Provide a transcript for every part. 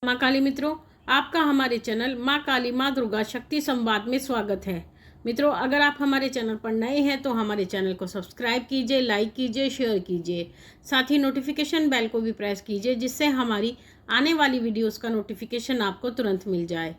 माँ काली मित्रों, आपका हमारे चैनल माँ काली माँ दुर्गा शक्ति संवाद में स्वागत है। मित्रों, अगर आप हमारे चैनल पर नए हैं तो हमारे चैनल को सब्सक्राइब कीजिए, लाइक कीजिए, शेयर कीजिए। साथ ही नोटिफिकेशन बेल को भी प्रेस कीजिए, जिससे हमारी आने वाली वीडियोस का नोटिफिकेशन आपको तुरंत मिल जाए।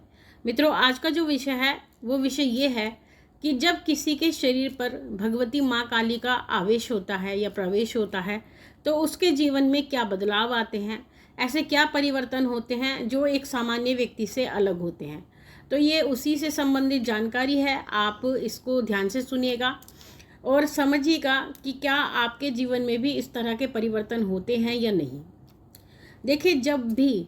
मित्रों, आज का जो विषय है वो विषय ये है कि जब किसी के शरीर पर भगवती माँ काली का आवेश होता है या प्रवेश होता है तो उसके जीवन में क्या बदलाव आते हैं, ऐसे क्या परिवर्तन होते हैं जो एक सामान्य व्यक्ति से अलग होते हैं। तो ये उसी से संबंधित जानकारी है। आप इसको ध्यान से सुनिएगा और समझिएगा कि क्या आपके जीवन में भी इस तरह के परिवर्तन होते हैं या नहीं। देखिए, जब भी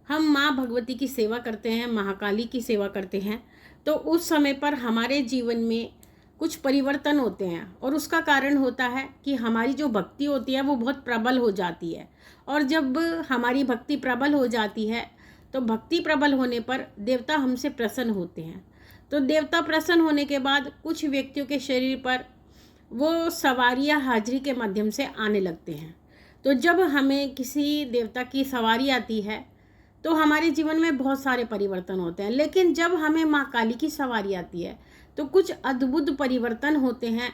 हम माँ भगवती की सेवा करते हैं, महाकाली की सेवा करते हैं, तो उस समय पर हमारे जीवन में कुछ परिवर्तन होते हैं और उसका कारण होता है कि हमारी जो भक्ति होती है वो बहुत प्रबल हो जाती है। और जब हमारी भक्ति प्रबल हो जाती है तो भक्ति प्रबल होने पर देवता हमसे प्रसन्न होते हैं। तो देवता प्रसन्न होने के बाद कुछ व्यक्तियों के शरीर पर वो सवारियाँ हाजिरी के माध्यम से आने लगते हैं। तो जब हमें किसी देवता की सवारी आती है तो हमारे जीवन में बहुत सारे परिवर्तन होते हैं, लेकिन जब हमें माँ काली की सवारी आती है तो कुछ अद्भुत परिवर्तन होते हैं,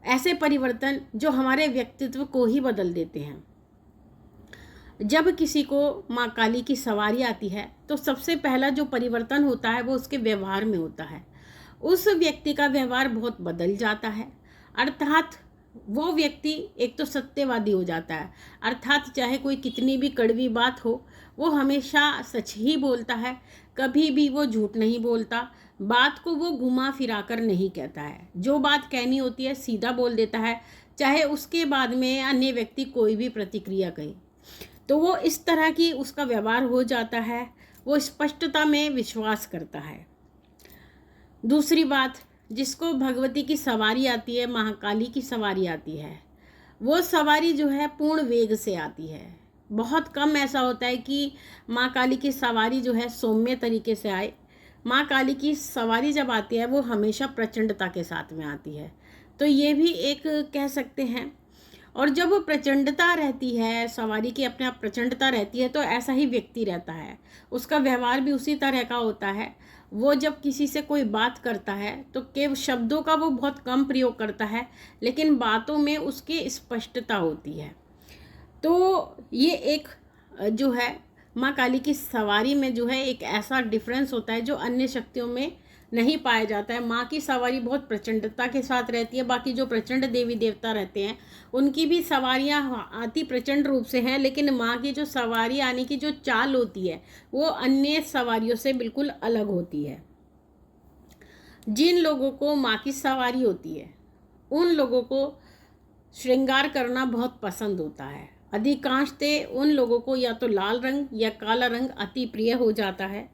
ऐसे परिवर्तन जो हमारे व्यक्तित्व को ही बदल देते हैं। जब किसी को माँ काली की सवारी आती है तो सबसे पहला जो परिवर्तन होता है वो उसके व्यवहार में होता है। उस व्यक्ति का व्यवहार बहुत बदल जाता है, अर्थात वो व्यक्ति एक तो सत्यवादी हो जाता है, अर्थात चाहे कोई कितनी भी कड़वी बात हो वो हमेशा सच ही बोलता है, कभी भी वो झूठ नहीं बोलता, बात को वो घुमा फिरा कर नहीं कहता है। जो बात कहनी होती है सीधा बोल देता है, चाहे उसके बाद में अन्य व्यक्ति कोई भी प्रतिक्रिया कहे। तो वो इस तरह की उसका व्यवहार हो जाता है, वो स्पष्टता में विश्वास करता है। दूसरी बात, जिसको भगवती की सवारी आती है, महाकाली की सवारी आती है, वो सवारी जो है पूर्ण वेग से आती है। बहुत कम ऐसा होता है कि माँ काली की सवारी जो है सौम्य तरीके से आए। माँ काली की सवारी जब आती है वो हमेशा प्रचंडता के साथ में आती है। तो ये भी एक कह सकते हैं। और जब वो प्रचंडता रहती है, सवारी की अपने आप प्रचंडता रहती है, तो ऐसा ही व्यक्ति रहता है, उसका व्यवहार भी उसी तरह का होता है। वो जब किसी से कोई बात करता है तो केवल शब्दों का वो बहुत कम प्रयोग करता है, लेकिन बातों में उसकी स्पष्टता होती है। तो ये एक जो है माँ काली की सवारी में जो है एक ऐसा डिफरेंस होता है जो अन्य शक्तियों में नहीं पाया जाता है। माँ की सवारी बहुत प्रचंडता के साथ रहती है। बाकी जो प्रचंड देवी देवता रहते हैं उनकी भी सवारियाँ आती प्रचंड रूप से हैं, लेकिन माँ की जो सवारी आने की जो चाल होती है वो अन्य सवारियों से बिल्कुल अलग होती है। जिन लोगों को माँ की सवारी होती है उन लोगों को श्रृंगार करना बहुत पसंद होता है। अधिकांशतः उन लोगों को या तो लाल रंग या काला रंग अति प्रिय हो जाता है।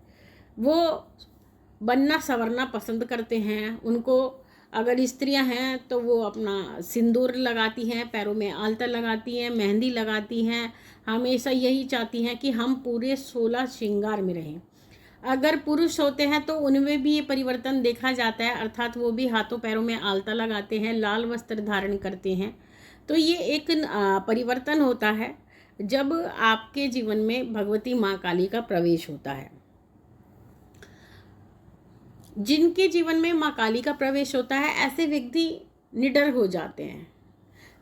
वो बनना संवरना पसंद करते हैं। उनको अगर स्त्रियां हैं तो वो अपना सिंदूर लगाती हैं, पैरों में आलता लगाती हैं, मेहंदी लगाती हैं, हमेशा यही चाहती हैं कि हम पूरे 16 श्रृंगार में रहें। अगर पुरुष होते हैं तो उनमें भी ये परिवर्तन देखा जाता है, अर्थात वो भी हाथों पैरों में आलता लगाते हैं, लाल वस्त्र धारण करते हैं। तो ये एक परिवर्तन होता है जब आपके जीवन में भगवती माँ काली का प्रवेश होता है। जिनके जीवन में माँ काली का प्रवेश होता है ऐसे व्यक्ति निडर हो जाते हैं,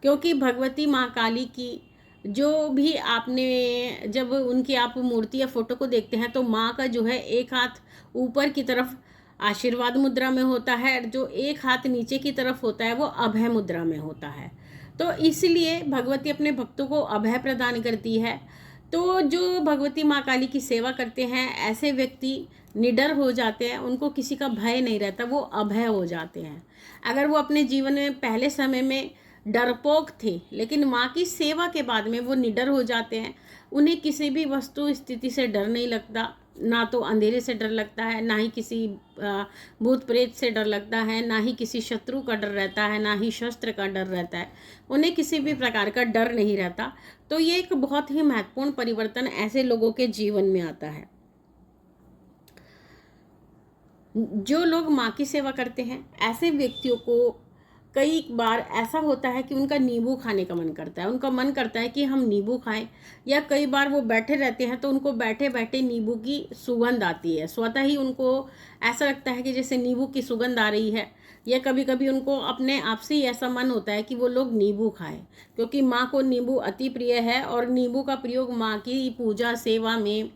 क्योंकि भगवती माँ काली की जो भी आपने जब उनकी आप मूर्ति या फोटो को देखते हैं तो माँ का जो है एक हाथ ऊपर की तरफ आशीर्वाद मुद्रा में होता है, जो एक हाथ नीचे की तरफ होता है वो अभय मुद्रा में होता है। तो इसलिए भगवती अपने भक्तों को अभय प्रदान करती है। तो जो भगवती माँ काली की सेवा करते हैं ऐसे व्यक्ति निडर हो जाते हैं, उनको किसी का भय नहीं रहता, वो अभय हो जाते हैं। अगर वो अपने जीवन में पहले समय में डरपोक थे, लेकिन माँ की सेवा के बाद में वो निडर हो जाते हैं। उन्हें किसी भी वस्तु स्थिति से डर नहीं लगता, ना तो अंधेरे से डर लगता है, ना ही किसी भूत प्रेत से डर लगता है, ना ही किसी शत्रु का डर रहता है, ना ही शस्त्र का डर रहता है। उन्हें किसी भी प्रकार का डर नहीं रहता। तो ये एक बहुत ही महत्वपूर्ण परिवर्तन ऐसे लोगों के जीवन में आता है। जो लोग माँ की सेवा करते हैं ऐसे व्यक्तियों को कई बार ऐसा होता है कि उनका नींबू खाने का मन करता है, उनका मन करता है कि हम नींबू खाएं, या कई बार वो बैठे रहते हैं तो उनको बैठे बैठे नींबू की सुगंध आती है, स्वतः ही उनको ऐसा लगता है कि जैसे नींबू की सुगंध आ रही है। या कभी कभी उनको अपने आप से ही ऐसा मन होता है कि वो लोग नींबू खाएं, क्योंकि माँ को नींबू अति प्रिय है और नींबू का प्रयोग माँ की पूजा सेवा में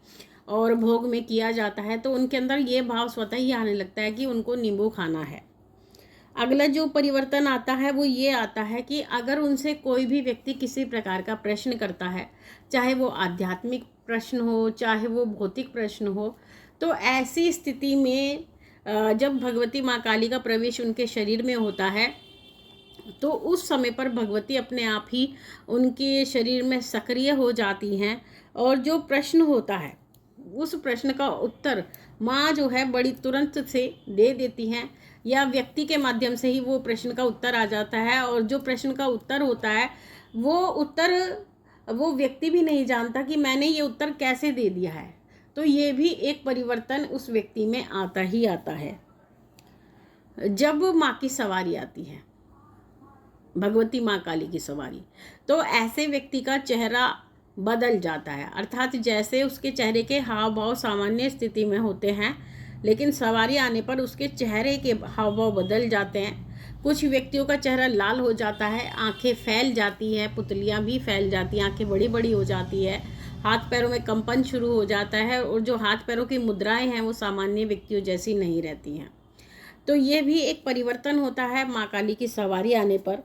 और भोग में किया जाता है। तो उनके अंदर ये भाव स्वतः ही आने लगता है कि उनको नींबू खाना है। अगला जो परिवर्तन आता है वो ये आता है कि अगर उनसे कोई भी व्यक्ति किसी प्रकार का प्रश्न करता है, चाहे वो आध्यात्मिक प्रश्न हो चाहे वो भौतिक प्रश्न हो, तो ऐसी स्थिति में जब भगवती माँ काली का प्रवेश उनके शरीर में होता है तो उस समय पर भगवती अपने आप ही उनके शरीर में सक्रिय हो जाती हैं, और जो प्रश्न होता है उस प्रश्न का उत्तर माँ जो है बड़ी तुरंत से दे देती हैं, या व्यक्ति के माध्यम से ही वो प्रश्न का उत्तर आ जाता है। और जो प्रश्न का उत्तर होता है वो उत्तर वो व्यक्ति भी नहीं जानता कि मैंने ये उत्तर कैसे दे दिया है। तो ये भी एक परिवर्तन उस व्यक्ति में आता ही आता है। जब माँ की सवारी आती है, भगवती माँ काली की सवारी, तो ऐसे व्यक्ति का चेहरा बदल जाता है, अर्थात जैसे उसके चेहरे के हाव भाव सामान्य स्थिति में होते हैं, लेकिन सवारी आने पर उसके चेहरे के हाव भाव बदल जाते हैं। कुछ व्यक्तियों का चेहरा लाल हो जाता है, आंखें फैल जाती है, पुतलियां भी फैल जाती हैं, आंखें बड़ी बड़ी हो जाती है, हाथ पैरों में कंपन शुरू हो जाता है, और जो हाथ पैरों की मुद्राएं हैं वो सामान्य व्यक्तियों जैसी नहीं रहती हैं। तो ये भी एक परिवर्तन होता है माँ काली की सवारी आने पर।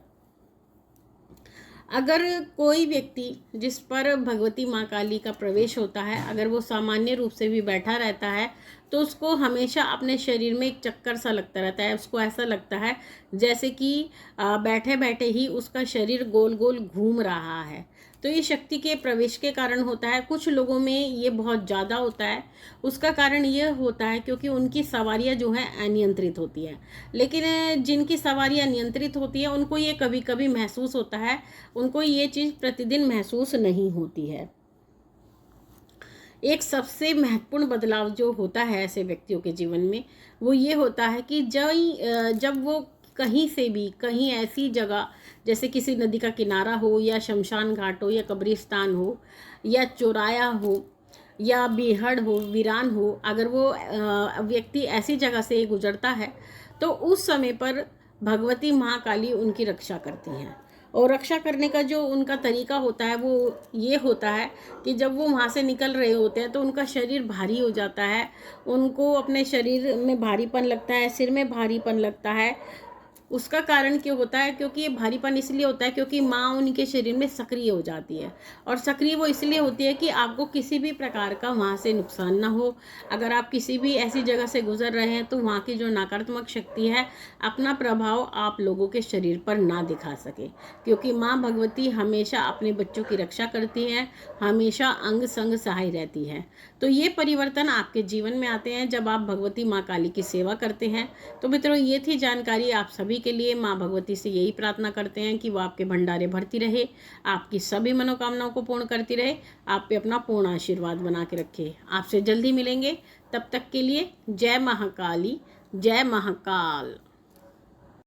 अगर कोई व्यक्ति जिस पर भगवती माँ काली का प्रवेश होता है, अगर वो सामान्य रूप से भी बैठा रहता है, तो उसको हमेशा अपने शरीर में एक चक्कर सा लगता रहता है। उसको ऐसा लगता है जैसे कि बैठे बैठे ही उसका शरीर गोल गोल घूम रहा है। तो ये शक्ति के प्रवेश के कारण होता है। कुछ लोगों में ये बहुत ज़्यादा होता है। उसका कारण ये होता है क्योंकि उनकी सवारियाँ जो हैं अनियंत्रित होती हैं। लेकिन जिनकी सवारियाँ नियंत्रित होती हैं उनको ये कभी कभी महसूस होता है, उनको ये चीज़ प्रतिदिन महसूस नहीं होती है। एक सबसे महत्वपूर्ण बदलाव जो होता है ऐसे व्यक्तियों के जीवन में वो ये होता है कि जब वो कहीं से भी कहीं ऐसी जगह जैसे किसी नदी का किनारा हो या शमशान घाट हो या कब्रिस्तान हो या चौराया हो या बीहड़ हो, वीरान हो, अगर वो व्यक्ति ऐसी जगह से गुजरता है तो उस समय पर भगवती महाकाली उनकी रक्षा करती हैं। और रक्षा करने का जो उनका तरीका होता है वो ये होता है कि जब वो वहाँ से निकल रहे होते हैं तो उनका शरीर भारी हो जाता है, उनको अपने शरीर में भारीपन लगता है, सिर में भारीपन लगता है। उसका कारण क्यों होता है? क्योंकि ये भारीपन इसलिए होता है क्योंकि माँ उनके शरीर में सक्रिय हो जाती है, और सक्रिय वो इसलिए होती है कि आपको किसी भी प्रकार का वहाँ से नुकसान ना हो। अगर आप किसी भी ऐसी जगह से गुजर रहे हैं तो वहाँ की जो नकारात्मक शक्ति है अपना प्रभाव आप लोगों के शरीर पर ना दिखा सके, क्योंकि माँ भगवती हमेशा अपने बच्चों की रक्षा करती हैं, हमेशा अंग संग सहाय रहती है। तो ये परिवर्तन आपके जीवन में आते हैं जब आप भगवती माँ काली की सेवा करते हैं। तो मित्रों, ये थी जानकारी आप सभी के लिए। माँ भगवती से यही प्रार्थना करते हैं कि वो आपके भंडारे भरती रहे, आपकी सभी मनोकामनाओं को पूर्ण करती रहे, आप पे अपना पूर्ण आशीर्वाद बना के रखे। आपसे जल्दी मिलेंगे, तब तक के लिए जय महाकाली, जय महाकाल।